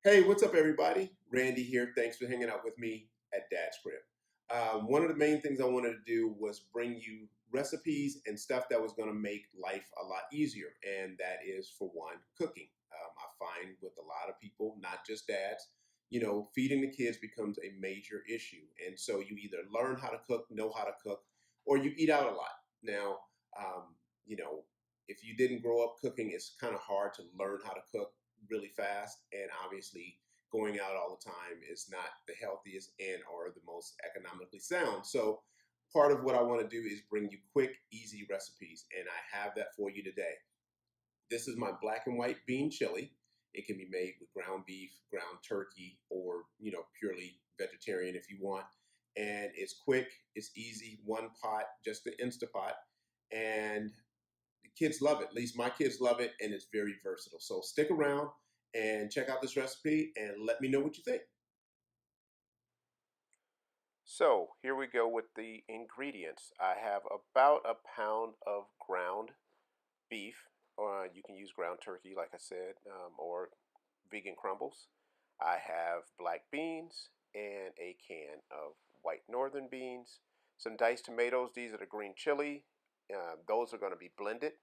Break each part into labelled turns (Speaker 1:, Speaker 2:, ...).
Speaker 1: Hey, what's up, everybody? Randy here. Thanks for hanging out with me at Dad's Crib. One of the main things I wanted to do was bring you recipes and stuff that was going to make life a lot easier, and that is, for one, cooking. I find with a lot of people, not just dads, feeding the kids becomes a major issue, and so you either learn how to cook, know how to cook, or you eat out a lot. Now, um, you know, if you didn't grow up cooking, it's kind of hard to learn how to cook really fast, and obviously going out all the time is not the healthiest and or the most economically sound. So part of what I want to do is bring you quick, easy recipes, and I have that for you today. This is my black and white bean chili. It can be made with ground beef, ground turkey, or purely vegetarian if you want. And it's quick, it's easy, one pot, just the Instapot, and the kids love it. At least my kids love it, and it's very versatile. So stick around and check out this recipe and let me know what you think.
Speaker 2: So here we go with the ingredients. I have about a pound of ground beef, or you can use ground turkey, like I said, or vegan crumbles. I have black beans and a can of white northern beans, some diced tomatoes. These are the green chili. Those are going to be blended,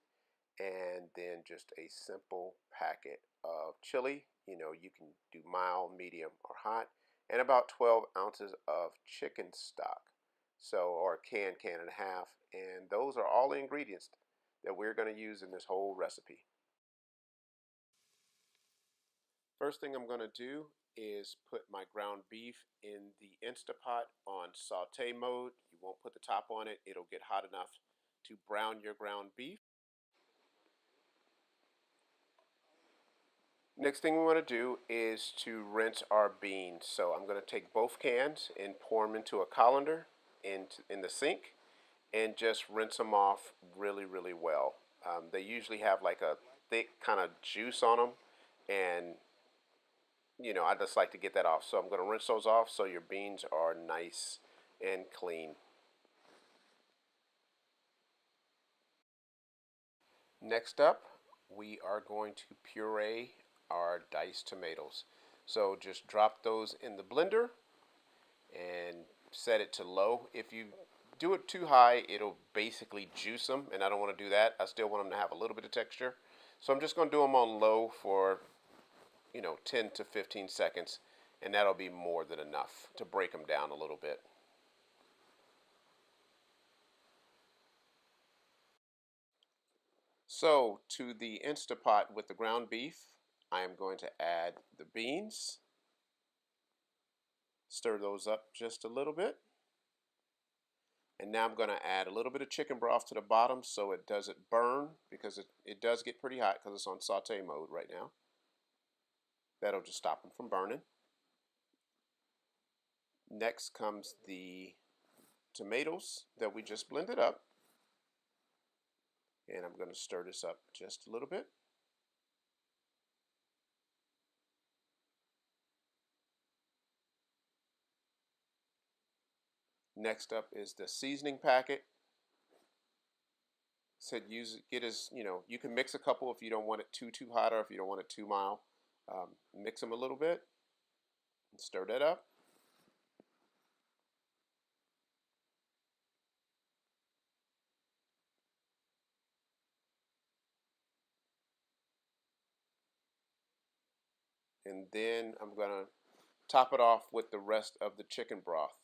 Speaker 2: and then just a simple packet of chili. You can do mild, medium, or hot, and about 12 ounces of chicken stock. So, or a can and a half. And those are all the ingredients that we're going to use in this whole recipe. First thing I'm going to do is put my ground beef in the Instapot on saute mode. You won't put the top on it, it'll get hot enough to brown your ground beef. Next thing we want to do is to rinse our beans. So I'm going to take both cans and pour them into a colander in the sink and just rinse them off really, really well. They usually have like a thick kind of juice on them, and I just like to get that off. So I'm going to rinse those off so your beans are nice and clean. Next up, we are going to puree our diced tomatoes. So just drop those in the blender and set it to low. If you do it too high, it'll basically juice them, and I don't want to do that. I still want them to have a little bit of texture. So I'm just going to do them on low for 10 to 15 seconds, and that'll be more than enough to break them down a little bit. So to the Instapot with the ground beef, I am going to add the beans, stir those up just a little bit. And now I'm going to add a little bit of chicken broth to the bottom so it doesn't burn, because it does get pretty hot because it's on saute mode right now. That'll just stop them from burning. Next comes the tomatoes that we just blended up. And I'm going to stir this up just a little bit. Next up is the seasoning packet. Said get as you can mix a couple if you don't want it too hot, or if you don't want it too mild. Mix them a little bit and stir that up. And then I'm going to top it off with the rest of the chicken broth.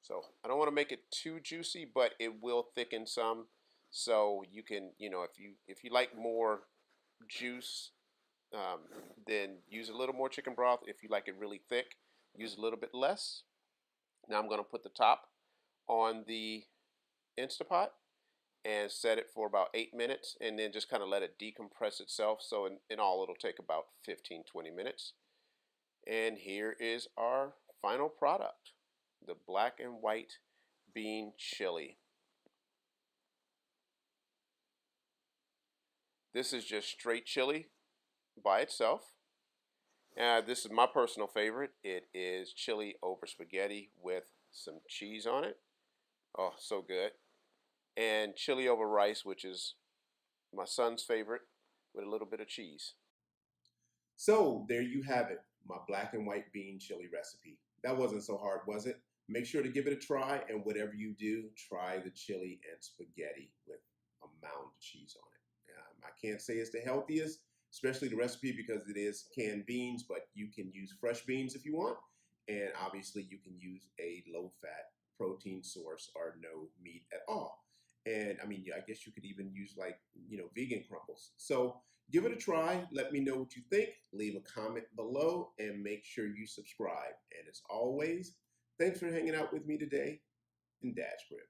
Speaker 2: So I don't want to make it too juicy, but it will thicken some. So you can, if you like more juice, um, then use a little more chicken broth. If you like it really thick, use a little bit less. Now I'm going to put the top on the Instapot and set it for about 8 minutes, and then just kind of let it decompress itself. So in all, it'll take about 15-20 minutes. And here is our final product, the black and white bean chili. This is just straight chili by itself. This is my personal favorite. It is chili over spaghetti with some cheese on it. Oh, so good. And chili over rice, which is my son's favorite, with a little bit of cheese.
Speaker 1: So there you have it, my black and white bean chili recipe. That wasn't so hard, was it? Make sure to give it a try, and whatever you do, try the chili and spaghetti with a mound of cheese on it. I can't say it's the healthiest, especially the recipe because it is canned beans, but you can use fresh beans if you want. And obviously you can use a low-fat protein source or no meat at all. And I mean, I guess you could even use like, vegan crumbles. So give it a try. Let me know what you think. Leave a comment below and make sure you subscribe. And as always, thanks for hanging out with me today in Dad's Crib.